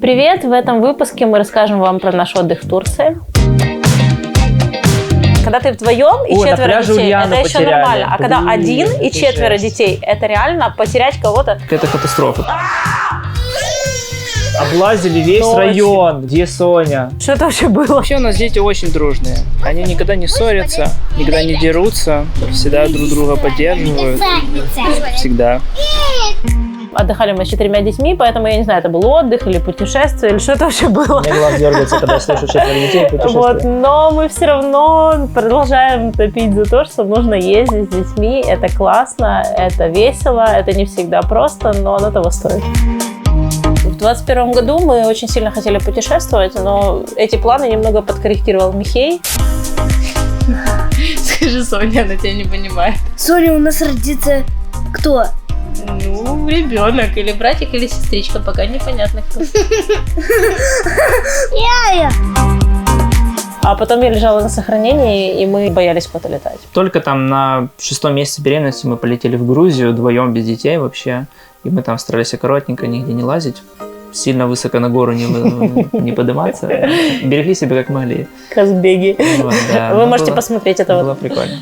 Привет! В этом выпуске мы расскажем вам про наш отдых в Турции. Когда ты вдвоем и четверо детей, это еще нормально. А когда один и четверо детей, это реально потерять кого-то. Это катастрофа. Облазили весь район, где Соня. Что это вообще было? Вообще у нас дети очень дружные. Они никогда не ссорятся, никогда не дерутся, всегда друг друга поддерживают. Всегда. Отдыхали мы с 4 детьми, поэтому я не знаю, это был отдых или путешествие, или что это вообще было. Мне глаз дергается, когда я слышу 4 детей путешествия. Вот, но мы все равно продолжаем топить за то, что нужно ездить с детьми. Это классно, это весело, это не всегда просто, но оно того стоит. В 2021 году мы очень сильно хотели путешествовать, но эти планы немного подкорректировал Михей. Скажи, Соня, она тебя не понимает. Соня, у нас родится кто? Ну, ребенок, или братик, или сестричка, пока непонятно кто. Я. А потом я лежала на сохранении, и мы боялись куда-то летать. Только там на 6-м месяце беременности мы полетели в Грузию вдвоем без детей вообще. И мы там старались аккуратненько, нигде не лазить. Сильно высоко на гору не подниматься. Берегли себя как могли. Казбеги. Вот, да. Вы можете посмотреть это. Было прикольно.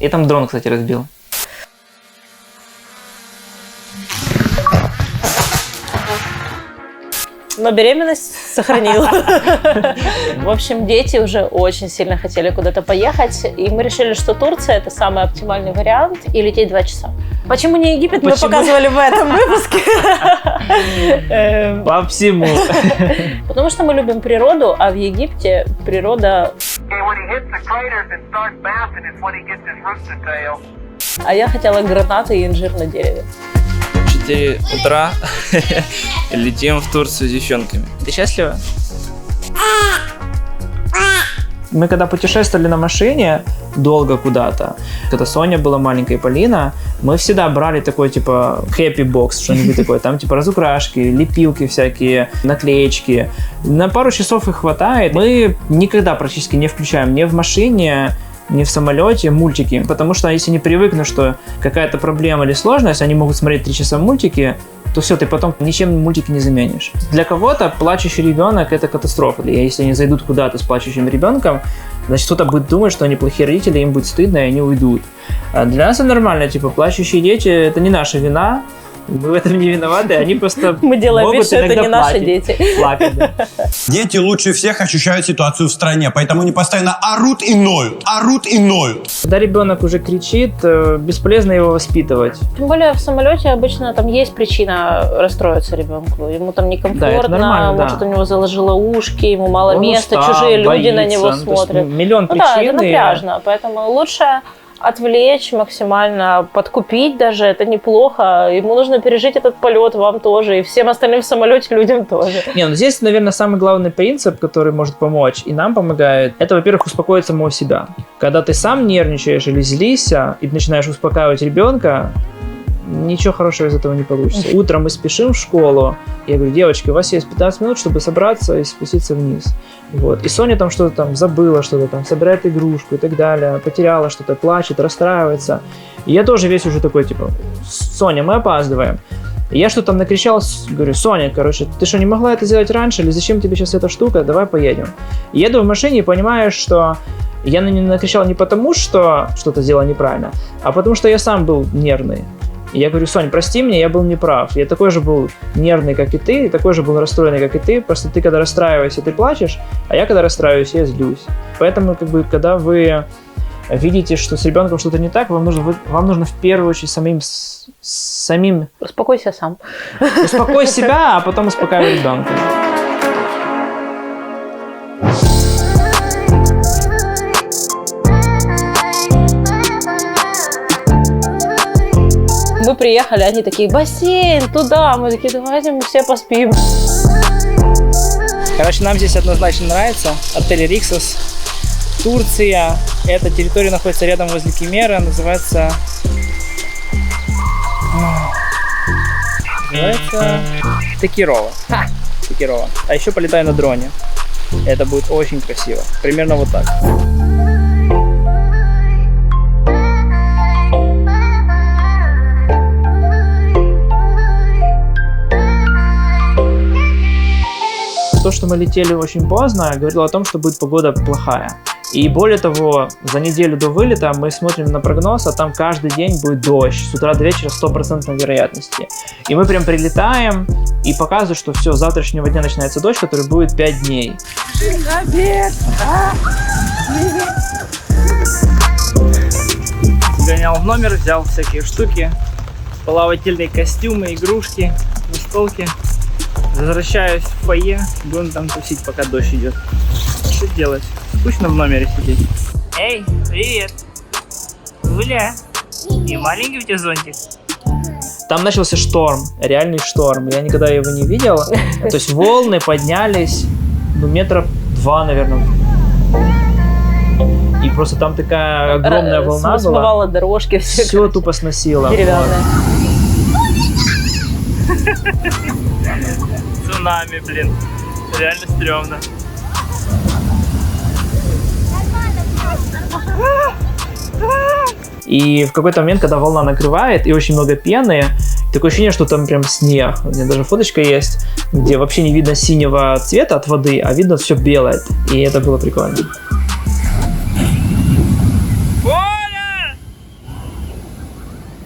И там дрон, кстати, разбил. Но беременность сохранила. В общем, дети уже очень сильно хотели куда-то поехать, и мы решили, что Турция – это самый оптимальный вариант, и лететь 2 часа. Почему не Египет, мы показывали в этом выпуске. По всему. Потому что мы любим природу, а в Египте природа... А я хотела гранаты и инжир на дереве. 4 утра летим в Турцию с девчонками. Ты счастлива? Мы когда путешествовали на машине долго куда-то, когда Соня была маленькая и Полина, мы всегда брали такой типа happy box, что-нибудь такое, там типа разукрашки, лепилки всякие, наклеечки. На пару часов их хватает. Мы никогда практически не включаем ни в машине, не в самолете мультики, потому что если не привыкнут, что какая-то проблема или сложность, они могут смотреть 3 часа мультики, то все, ты потом ничем мультики не заменишь. Для кого-то плачущий ребенок – это катастрофа. Если они зайдут куда-то с плачущим ребенком, значит, кто-то будет думать, что они плохие родители, им будет стыдно, и они уйдут. А для нас это нормально, типа, плачущие дети – это не наша вина, мы в этом не виноваты, они просто мы делаем вид, что это не наши дети. Плакать, да. Дети лучше всех ощущают ситуацию в стране, поэтому они постоянно орут и ноют, орут и ноют. Когда ребенок уже кричит, бесполезно его воспитывать. Тем более в самолете обычно там есть причина расстроиться ребенку. Ему там некомфортно, да, может, у него заложило ушки, ему мало он места, устал, чужие люди боится, на него смотрят. Миллион причин. Да, это напряжно, поэтому лучше отвлечь максимально, подкупить даже, это неплохо. Ему нужно пережить этот полет, вам тоже, и всем остальным в самолете людям тоже. Не, ну здесь, наверное, самый главный принцип, который может помочь и нам помогает, это, во-первых, успокоить самого себя. Когда ты сам нервничаешь или злишься и начинаешь успокаивать ребенка, ничего хорошего из этого не получится. Утром мы спешим в школу, я говорю: девочки, у вас есть 15 минут, чтобы собраться и спуститься вниз. Вот. И Соня там что-то там забыла, что-то там, собирает игрушку и так далее, потеряла что-то, плачет, расстраивается. И я тоже весь уже такой, типа: Соня, мы опаздываем. И я что-то там накричал, говорю: Соня, короче, ты что, не могла это сделать раньше, или зачем тебе сейчас эта штука, давай поедем. И еду в машине и понимаю, что я на нее накричал не потому, что что-то сделал неправильно, а потому что я сам был нервный. И я говорю: Сонь, прости меня, я был неправ. Я такой же был нервный, как и ты, и такой же был расстроенный, как и ты. Просто ты, когда расстраиваешься, ты плачешь, а я, когда расстраиваюсь, я злюсь. Поэтому, как бы, когда вы видите, что с ребенком что-то не так, вам нужно в первую очередь самим... Успокойся сам. Успокой себя, а потом успокаивай ребенка. Мы приехали, они такие: бассейн, туда. Мы такие: давайте мы все поспим. Короче, нам здесь однозначно нравится. Отель Риксос, Турция. Эта территория находится рядом возле Кемера. Называется Такирова. А еще полетаю на дроне. Это будет очень красиво. Примерно вот так. То, что мы летели очень поздно, говорило о том, что будет погода плохая. И более того, за неделю до вылета мы смотрим на прогноз, а там каждый день будет дождь. С утра до вечера 100% вероятности. И мы прям прилетаем и показывают, что все, с завтрашнего дня начинается дождь, который будет 5 дней. Гонял в номер, взял всякие штуки, плавательные костюмы, игрушки, настолки. Возвращаюсь в фойе, будем там тусить, пока дождь идет. Что делать? Скучно в номере сидеть. Эй, привет! Гуля! И маленький у тебя зонтик? Там начался шторм, реальный шторм. Я никогда его не видел. То есть волны поднялись, метра 2, наверное. И просто там такая огромная волна была. Смывала дорожки, все тупо сносило. Деревянные. Цунами, блин. Реально стрёмно. И в какой-то момент, когда волна накрывает и очень много пены, такое ощущение, что там прям снег. У меня даже фоточка есть, где вообще не видно синего цвета от воды, а видно все белое. И это было прикольно.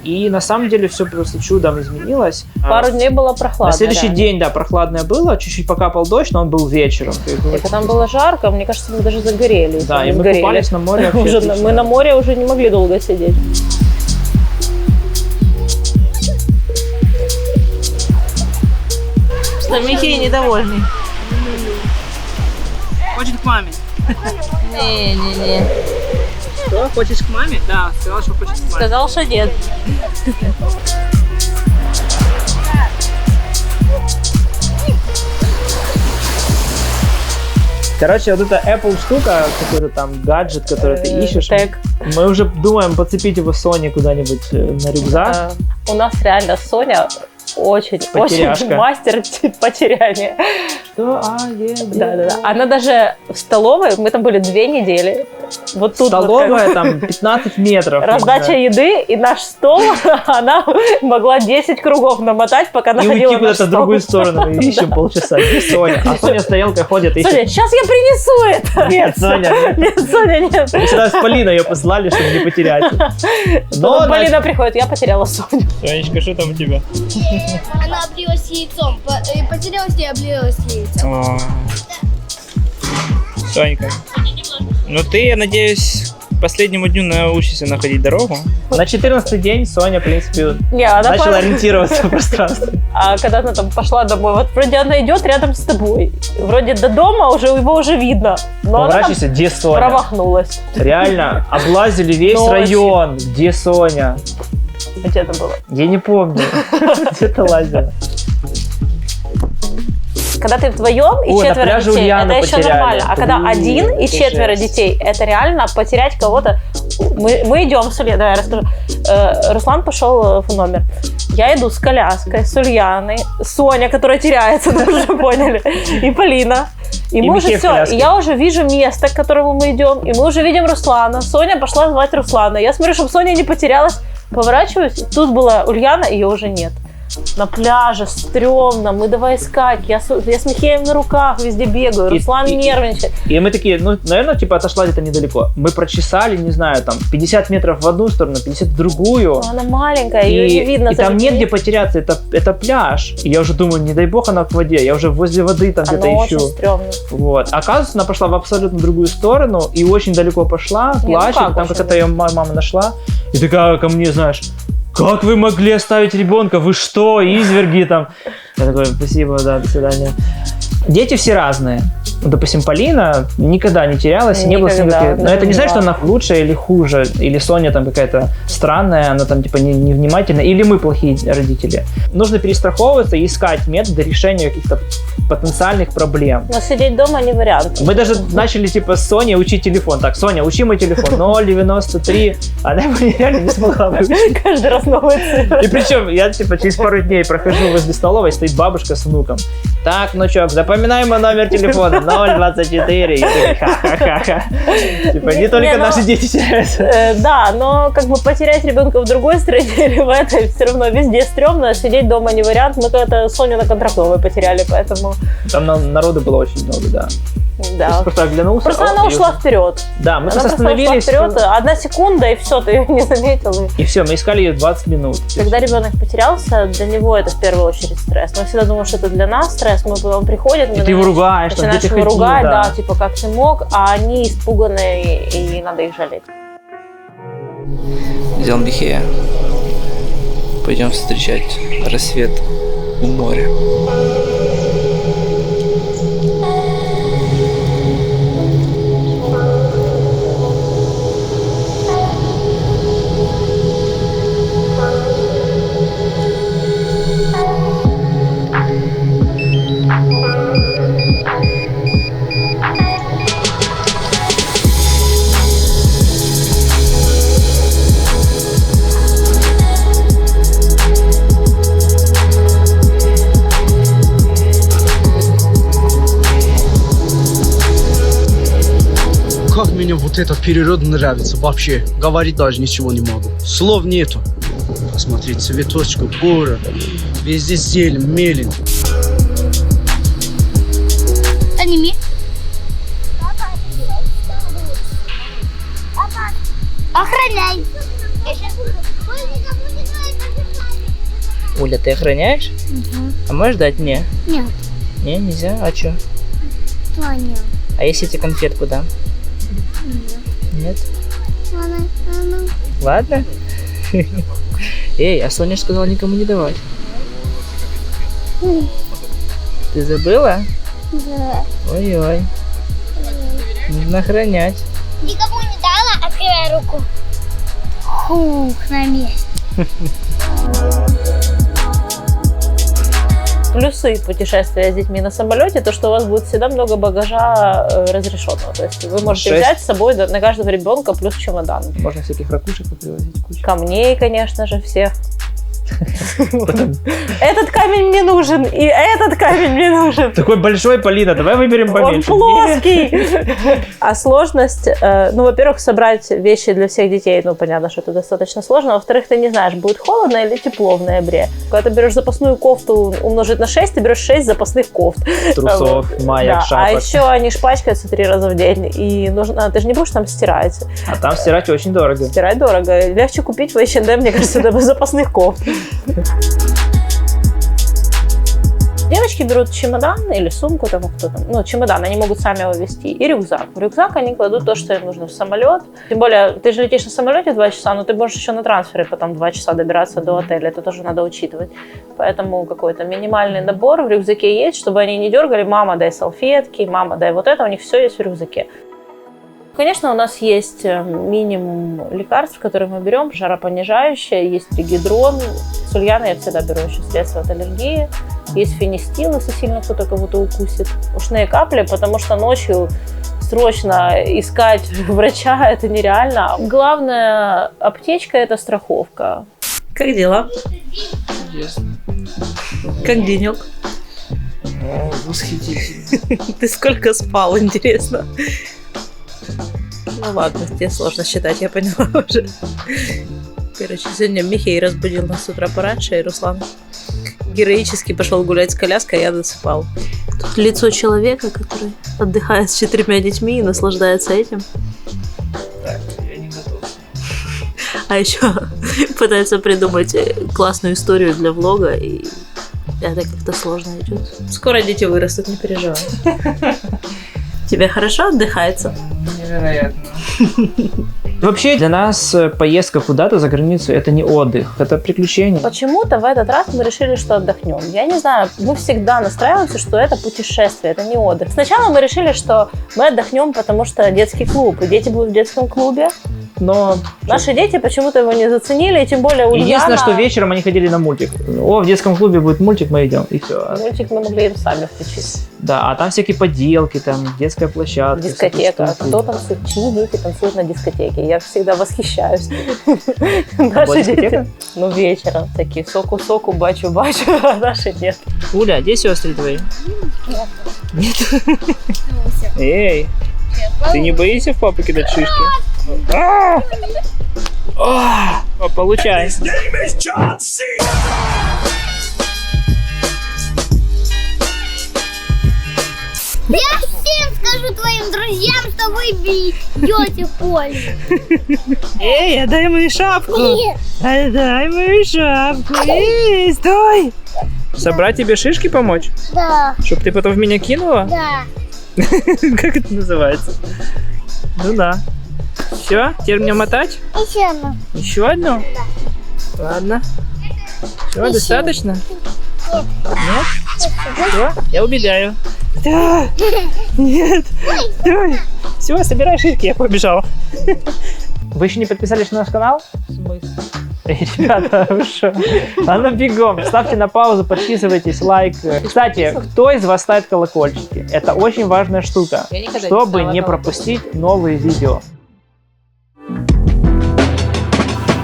И на самом деле все просто чудом изменилось. Пару дней было прохладно. На следующий день, да, прохладное было, чуть-чуть покапал дождь, но он был вечером. И там было жарко, мне кажется, мы даже загорели. Да, и мы купались на море. Мы на море уже не могли долго сидеть. Что Михей недовольный. Хочет к маме. Не-не-не. Что, хочешь к маме? Да, сказал, что хочешь к маме. Сказал, что нет. Короче, вот эта Apple штука, какой-то там гаджет, который ты ищешь, Тег. мы уже думаем подцепить его Соне куда-нибудь на рюкзак. У нас реально Соня очень мастер потеряния. Что? Да. Она даже в столовой, мы там были 2 недели. Вот тут столовая вот там 15 метров. раздача еды, и наш стол, она могла 10 кругов намотать, пока находила и уйти наш куда-то стол. в другую сторону. Мы ищем полчаса. Где Соня? А Соня с тарелкой ходит. Соня, сейчас я принесу это. Нет, Соня. Нет, Соня, нет. Мы сюда с Полиной ее послали, чтобы не потерять. Но Полина приходит, я потеряла Соню. Сонечка, что там у тебя? Она облилась яйцом. Потерялась и облилась яйцом. Сонька. Ну ты, я надеюсь, к последнему дню научишься находить дорогу. На 14-й день Соня, в принципе, Не, она начала ориентироваться в пространстве. А когда она там пошла домой, вот вроде она идет рядом с тобой. Вроде до дома его уже видно. Но Поворачивайся, где она Соня? промахнулась. Реально, облазили весь Ночью. район. Где Соня? Где это было? Я не помню. Где-то лазила. Когда ты вдвоем и Ой, на 4 пляже детей, Ульяну это еще потеряли. нормально. А когда 1 и это 4 жесть. детей, это реально потерять кого-то. Мы идем с Ульяной, давай я расскажу. Руслан пошел в номер. Я иду с коляской, с Ульяной, Соня, которая теряется, мы уже поняли, и Полина. И мы уже Михей в все, коляске. и я уже вижу место, к которому мы идем, и мы уже видим Руслана. Соня пошла звать Руслана. Я смотрю, чтобы Соня не потерялась. Поворачиваюсь, тут была Ульяна, ее уже нет. На пляже, стрёмно, мы давай искать. Я с Михеем на руках везде бегаю, Руслан нервничает. И мы такие, ну, наверное, типа отошла где-то недалеко. Мы прочесали, не знаю, там, 50 метров в одну сторону, 50 в другую. Но она маленькая, ее не видно. И там негде потеряться, это пляж. И я уже думаю, не дай бог она в воде, я уже возле воды там где-то Оно ищу. очень стрёмно. Вот. Оказывается, она пошла в абсолютно другую сторону и очень далеко пошла, ну плачет, как там очень какая-то ее мама нашла. И такая ко мне, знаешь, как вы могли оставить ребенка? Вы что, изверги там? Я такой, спасибо, да, до свидания. Дети все разные. Допустим, Полина никогда не терялась, не было с ней никаких... Но это не значит, что она лучше или хуже, или Соня там какая-то странная, она там типа невнимательная, или мы плохие родители. Нужно перестраховываться и искать методы решения каких-то потенциальных проблем. Но сидеть дома не вариант. Мы даже начали типа с Соней учить телефон. Так, Соня, учи мой телефон. 093. Она его реально не смогла выучить. Каждый раз новые цифры. И причем я типа через пару дней прохожу возле столовой, стоит бабушка с внуком. Так, внучок, запоминай мой номер телефона. 0,24. Я такой, ха-ха-ха. Типа, не только Не, ну, наши дети теряются. Да, но как бы потерять ребенка в другой стране или в этой все равно везде стрёмно, сидеть дома не вариант. Мы когда-то Соню на Контрактовой потеряли, поэтому... Там народу было очень много, да. Да. Просто оглянулся. Просто она ушла вперед. Да, мы Она просто просто ушла остановились. вперед, 1 секунда, и все, ты ее не заметил. И все, мы искали ее 20 минут. Когда ребенок потерялся, для него это в первую очередь стресс. Мы всегда думаем, что это для нас стресс. Он приходит, И ты его ругаешь, что где ты его ходил, ругать, да, типа, как ты мог, а они испуганные, и надо их жалеть. Взял Михея. Пойдем встречать рассвет у моря. Как мне вот этот период нравится вообще. Говорить даже ничего не могу. Слов нету. Посмотри, цветочку, город. Везде зелень, мелень. Аними. Охраняй. Уля, ты охраняешь? А можешь дать мне? Нет, Не, нельзя? А чё? Тоня. А если тебе конфетку дам? Нет? Ладно? Эй, а Соня сказала никому не давать. Ты забыла? Да. Ой-ой. Нужно охранять. Никому не дала, открывай руку. Хух, на месте. Плюсы путешествия с детьми на самолете, то, что у вас будет всегда много багажа разрешенного. То есть вы можете 6. взять с собой на каждого ребенка плюс чемодан. Можно всяких ракушек попривозить кучу. Камней, конечно же, всех. Этот камень мне нужен, и этот камень мне нужен. Такой большой, Полина, давай выберем Он поменьше. плоский. А сложность, ну, во-первых, собрать вещи для всех детей, ну, понятно, что это достаточно сложно. Во-вторых, ты не знаешь, будет холодно или тепло в ноябре. Когда ты берешь запасную кофту умножить на 6, ты берешь 6 запасных кофт. Трусов, маек, Да, шапок. а еще они шпачкаются 3 раза в день, и нужно, ты же не будешь там стирать. А там стирать очень дорого. Стирать дорого. Легче купить в H&M, мне кажется, запасных кофт. Девочки берут чемодан или сумку, того, кто там, ну, чемодан, они могут сами его везти, и рюкзак. В рюкзак они кладут то, что им нужно в самолет. Тем более, ты же летишь на самолете 2 часа, но ты можешь еще на трансфере потом 2 часа добираться до отеля, это тоже надо учитывать. Поэтому какой-то минимальный набор в рюкзаке есть, чтобы они не дергали: мама, дай салфетки, мама, дай вот это, у них все есть в рюкзаке. Конечно, у нас есть минимум лекарств, которые мы берем, жаропонижающее, есть тригидрон. С Ульяной я всегда беру еще средства от аллергии. Есть фенистил, если сильно кто-то кого-то укусит. Ушные капли, потому что ночью срочно искать врача это нереально. Главная аптечка – это страховка. Как дела? Чудесно. Как денек? Восхитительно. Ты сколько спал, интересно? Ну ладно, тебе сложно считать, я поняла уже. Короче, сегодня Михей разбудил нас с утра пораньше, и Руслан героически пошел гулять с коляской, а я досыпал. Тут лицо человека, который отдыхает с 4 детьми и наслаждается этим. Так, я не готов. А еще пытается придумать классную историю для влога, и это как-то сложно идет. Скоро дети вырастут, не переживай. Тебе хорошо отдыхается? Невероятно. Вообще для нас поездка куда-то за границу это не отдых, это приключение. Почему-то в этот раз мы решили, что отдохнем. Я не знаю, мы всегда настраиваемся, что это путешествие, это не отдых. Сначала мы решили, что мы отдохнем, потому что детский клуб, и дети будут в детском клубе. Но Наши дети почему-то его не заценили, и тем более Ульяна... единственное, что вечером они ходили на мультик. О, в детском клубе будет мультик, мы идем, и все. Мультик мы могли им сами включить. Да, а там всякие поделки, там детская площадка. Дискотека. всякие штуки. Кто там вопросы, чьи дети танцуют на дискотеке. Я всегда восхищаюсь. Была Наши дискотека? дети. Ну, вечером такие соку-соку, бачу-бачу, а наши нет. Уля, где сестры твои? Нет. Эй, ты не боишься в папу кидать шишки? Получай. Я всем скажу твоим друзьям, что вы бьете Полю. Эй, отдай мою шапку. Нет. Отдай мою шапку. Эй, стой. Собрать тебе шишки помочь? Да, Чтоб ты потом в меня кинула? да. Как это называется? Ну да. Все, теперь мне мотать? Еще одну. Еще одну? Да. Ладно. Все, достаточно? Нет? Все, я убегаю. Да. Нет. Давай. Все, собирай шишки, я побежал. Вы еще не подписались на наш канал? В смысле? Эй, ребята, вы что? Ладно, бегом. Ставьте на паузу, подписывайтесь, лайк. Кстати, кто из вас ставит колокольчики? Это очень важная штука, чтобы не пропустить новые видео.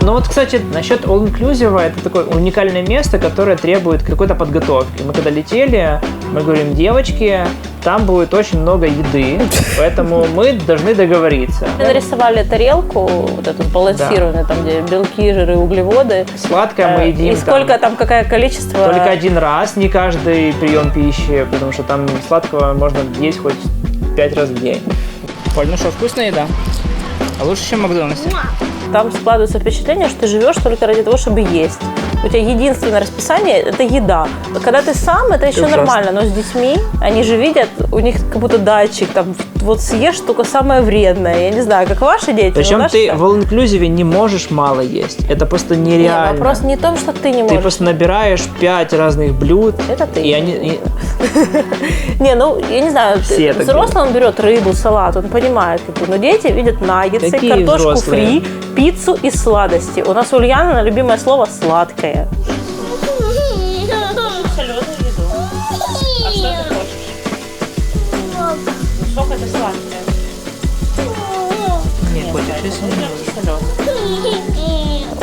Ну вот, кстати, насчет All Inclusive, это такое уникальное место, которое требует какой-то подготовки. Мы когда летели, мы говорим, девочки, там будет очень много еды, поэтому мы должны договориться. Мы нарисовали тарелку, вот эту сбалансированную, там где белки, жиры, углеводы. Сладкое мы едим. И сколько там, какое количество? Только один раз, не каждый прием пищи, потому что там сладкого можно есть хоть 5 раз в день. Поль, ну что, вкусная еда? А лучше, чем в Макдональдсе. Там складывается впечатление, что ты живешь только ради того, чтобы есть. У тебя единственное расписание – это еда. Когда ты сам, это еще нормально, но с детьми, они же видят, у них как будто датчик, там, вот съешь только самое вредное. Я не знаю, как ваши дети. Причем ты в All Inclusive не можешь мало есть. Это просто нереально. Нет, вопрос не в том, что ты не можешь. Ты просто набираешь 5 разных блюд. Это ты. И они... Не, ну, я не знаю, взрослый он берет рыбу, салат, он понимает, но дети видят наггетсы, Какие картошку взрослые? фри, пиццу и сладости. У нас у Ульяны любимое слово «сладкое». Соленую еду. А что ты хочешь? Ну, сок это сладкое. Нет, котик,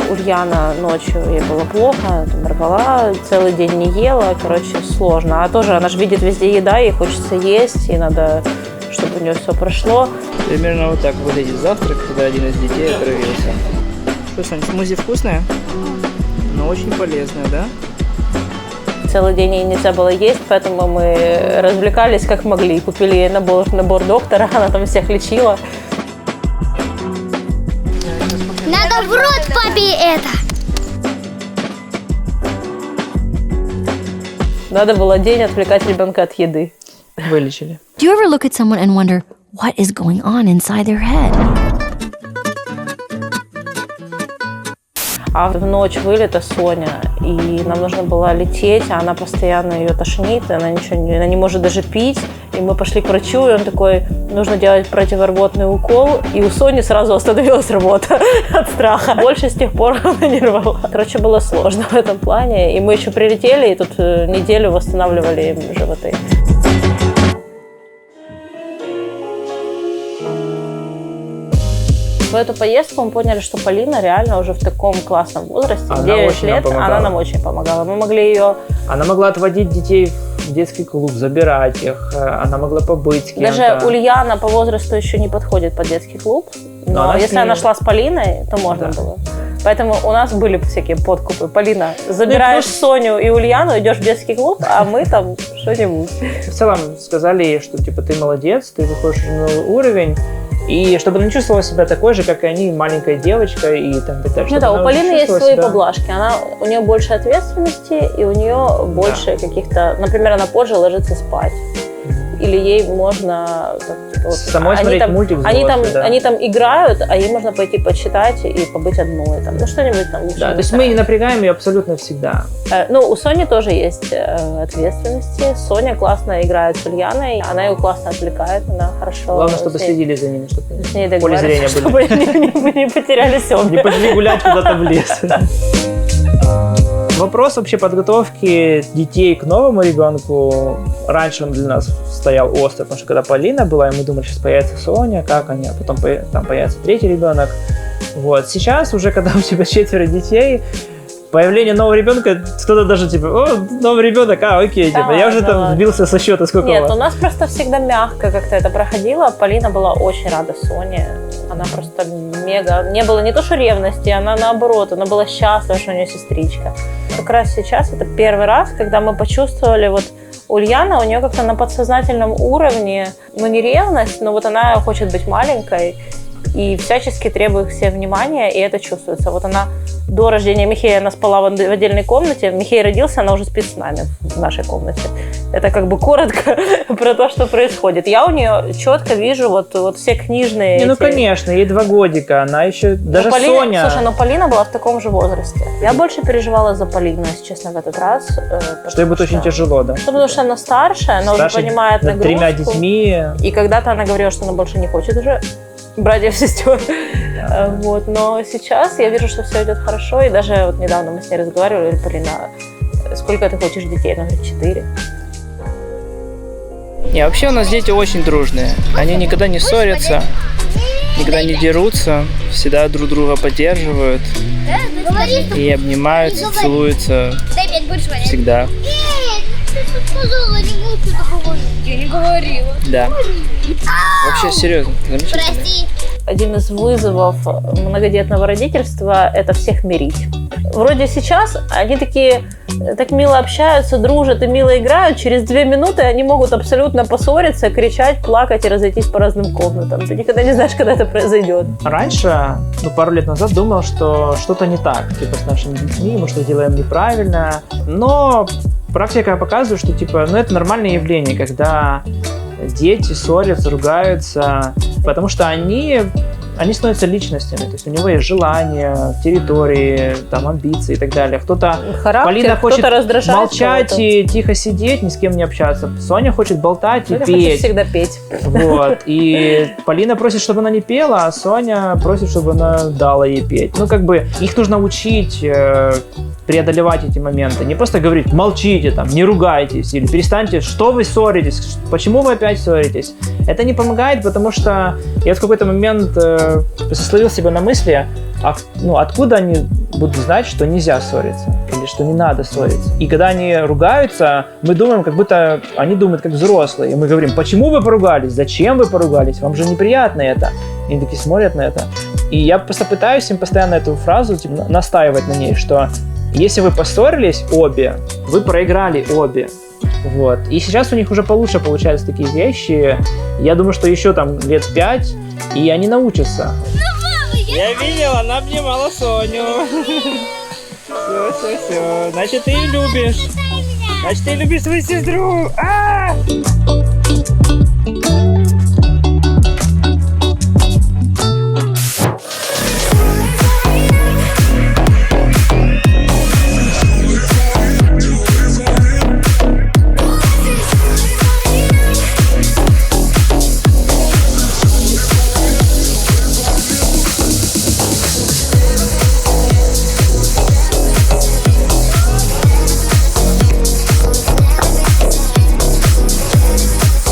Ульяна ночью, ей было плохо, рвала, целый день не ела, короче, сложно. А тоже она же видит везде еда, ей хочется есть, и надо, чтобы у нее все прошло. Примерно вот так выглядит завтрак, когда один из детей отравился. Что, Сонь, смузи вкусное? Но очень полезное, да? Целый день ей нельзя было есть, поэтому мы развлекались как могли. Купили ей набор доктора, она там всех лечила. Надо в рот папе это. Надо было день отвлекать ребенка от еды. Вылечили. Do you ever look at someone and wonder what is going on inside their head? А в ночь вылета Соня, и нам нужно было лететь, а она постоянно ее тошнит, она она не может даже пить. И мы пошли к врачу, и он такой, нужно делать противорвотный укол, и у Сони сразу остановилась работа от страха. Больше с тех пор она не рвала. Короче, было сложно в этом плане, и мы еще прилетели, и тут неделю восстанавливали им животы. В эту поездку мы поняли, что Полина реально уже в таком классном возрасте, она 9 лет, она нам очень помогала. Мы могли ее... Она могла отводить детей в детский клуб, забирать их, она могла побыть с кем-то. Даже Ульяна по возрасту еще не подходит под детский клуб, но если она шла с Полиной, то можно было. Поэтому у нас были всякие подкупы. Полина, забираешь Соню и Ульяну, идешь в детский клуб, а мы там что-нибудь. В целом сказали ей, что типа ты молодец, ты выходишь на новый уровень. И чтобы она чувствовала себя такой же, как и они, маленькая девочка и там так далее. Ну да, у Полины есть свои поблажки. У нее больше ответственности, и у нее больше каких-то... Например, она позже ложится спать. Или ей можно... Самой смотреть мультик. Они там играют, а ей можно пойти почитать и побыть одной. Там, ну что-нибудь там. Да, то есть мы не напрягаем ее абсолютно всегда. Ну, у Сони тоже есть ответственности. Соня классно играет с Ульяной, она ее классно отвлекает, она хорошо... Главное, чтобы следили за ними, чтобы с ней в поле зрения чтобы были. не потеряли семги. Не пошли гулять куда-то в лес. Вопрос вообще подготовки детей к новому ребенку. Раньше он для нас стоял остро, потому что когда Полина была, и мы думали, сейчас появится Соня, как они, а потом там появится третий ребенок. Вот. Сейчас уже, когда у тебя 4 детей, появление нового ребенка, кто-то даже типа, о, новый ребенок, окей, Да, типа, я уже там сбился со счета, сколько Нет, у вас. у нас просто всегда мягко как-то это проходило. Полина была очень рада Соне. Она просто мега... Не было не то, что ревности, она наоборот, она была счастлива, что у нее сестричка. Как раз сейчас это первый раз, когда мы почувствовали вот Ульяна, у нее как-то на подсознательном уровне, ну не ревность, но вот она хочет быть маленькой и всячески требует к себе внимания, и это чувствуется. Вот она до рождения Михея, она спала в отдельной комнате, Михей родился, она уже спит с нами в нашей комнате. Это как бы коротко про то, что происходит. Я у нее четко вижу вот все книжные... Ну, конечно, ей 2 годика, она еще... Даже Полина, Соня... Слушай, Полина была в таком же возрасте. Я больше переживала за Полину, если честно, в этот раз. Что ей будет очень тяжело, да? Потому что она старшая, она уже понимает над нагрузку. 3 детьми. И когда-то она говорила, что она больше не хочет уже братьев-сестер. Вот. Но сейчас я вижу, что все идет хорошо. И даже вот недавно мы с ней разговаривали, Полина, сколько ты хочешь детей? Она говорит, 4. Не, вообще у нас дети очень дружные. Они никогда не ссорятся, никогда не дерутся, всегда друг друга поддерживают и обнимаются, целуются всегда. Я не говорила. Да. Вообще, серьезно, замечательно. Один из вызовов многодетного родительства – это всех мирить. Вроде сейчас они такие так мило общаются, дружат и мило играют. Через 2 минуты они могут абсолютно поссориться, кричать, плакать и разойтись по разным комнатам. Ты никогда не знаешь, когда это произойдет. Раньше, пару лет назад, думал, что что-то не так, типа, с нашими детьми, мы что делаем неправильно. Но практика показывает, что, типа, это нормальное явление, когда дети ссорятся, ругаются, потому что они становятся личностями, то есть у него есть желания, территории, там, амбиции и так далее. Кто-то, Полина хочет молчать и тихо сидеть, ни с кем не общаться. Соня хочет болтать и петь. Хочет всегда петь. Вот. И Полина просит, чтобы она не пела, а Соня просит, чтобы она дала ей петь. Ну, как бы, их нужно учить преодолевать эти моменты. Не просто говорить, молчите, там, не ругайтесь, или перестаньте, что вы ссоритесь, почему вы опять ссоритесь. Это не помогает, потому что я в какой-то момент словил себя на мысли, откуда они будут знать, что нельзя ссориться, или что не надо ссориться. И когда они ругаются, мы думаем, как будто они думают, как взрослые. И мы говорим, почему вы поругались, зачем вы поругались, вам же неприятно это. И они такие смотрят на это. И я просто пытаюсь им постоянно эту фразу типа, настаивать на ней, что если вы поссорились обе, вы проиграли обе. Вот. И сейчас у них уже получше получаются такие вещи. Я думаю, что еще там лет 5, и они научатся. Я видел, она обнимала Соню. Все. Значит, ты ее любишь. Значит, ты любишь свою сестру.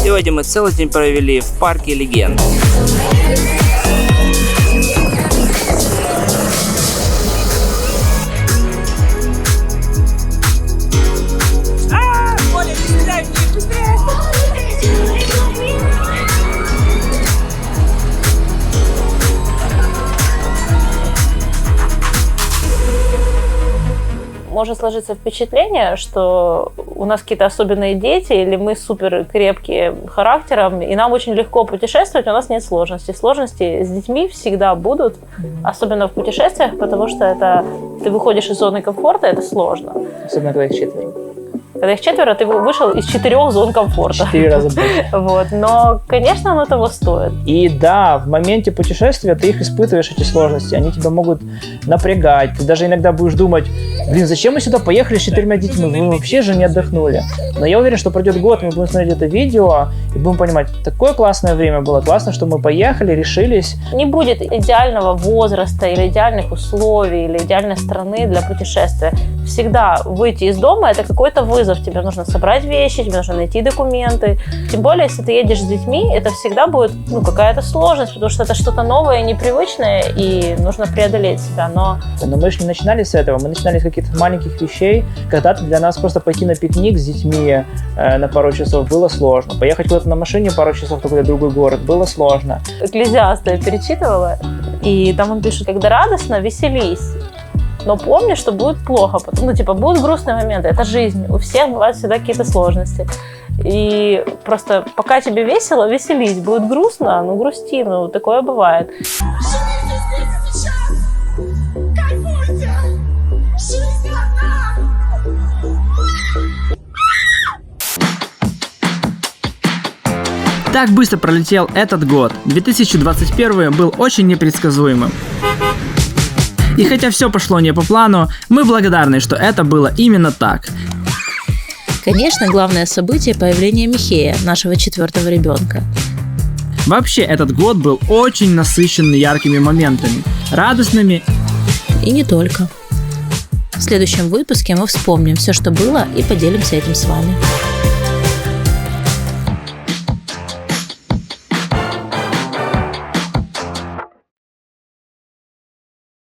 Сегодня мы целый день провели в парке легенд. Может сложиться впечатление, что у нас какие-то особенные дети, или мы супер крепкие характером, и нам очень легко путешествовать, у нас нет сложностей. Сложности с детьми всегда будут, особенно в путешествиях, потому что это ты выходишь из зоны комфорта, это сложно. Особенно, когда их 4. Когда их 4, ты вышел из 4 зон комфорта. 4 раза больше. Вот. Но, конечно, оно того стоит. И да, в моменте путешествия ты их испытываешь, эти сложности, они тебя могут напрягать. Ты даже иногда будешь думать, блин, зачем мы сюда поехали с 4 детьми, мы вообще же не отдохнули. Но я уверен, что пройдет год, мы будем смотреть это видео и будем понимать, такое классное время было, классно, что мы поехали, решились. Не будет идеального возраста или идеальных условий, или идеальной страны для путешествия. Всегда выйти из дома – это какой-то вызов. Тебе нужно собрать вещи, тебе нужно найти документы. Тем более, если ты едешь с детьми, это всегда будет какая-то сложность, потому что это что-то новое, непривычное, и нужно преодолеть себя. Но мы же не начинали с этого, мы начинали с каких-то маленьких вещей. Когда-то для нас просто пойти на пикник с детьми на пару часов было сложно. Поехать куда-то на машине пару часов в какой-то другой город было сложно. Экклезиаста я перечитывала, и там он пишет, когда радостно, веселись. Но помни, что будет плохо, будут грустные моменты, это жизнь, у всех бывают всегда какие-то сложности. И просто пока тебе весело, веселись, будет грустно, грусти, такое бывает. Так быстро пролетел этот год. 2021 был очень непредсказуемым. И хотя все пошло не по плану, мы благодарны, что это было именно так. Конечно, главное событие – появление Михея, нашего 4-го ребенка. Вообще, этот год был очень насыщенный яркими моментами, радостными и не только. В следующем выпуске мы вспомним все, что было, и поделимся этим с вами.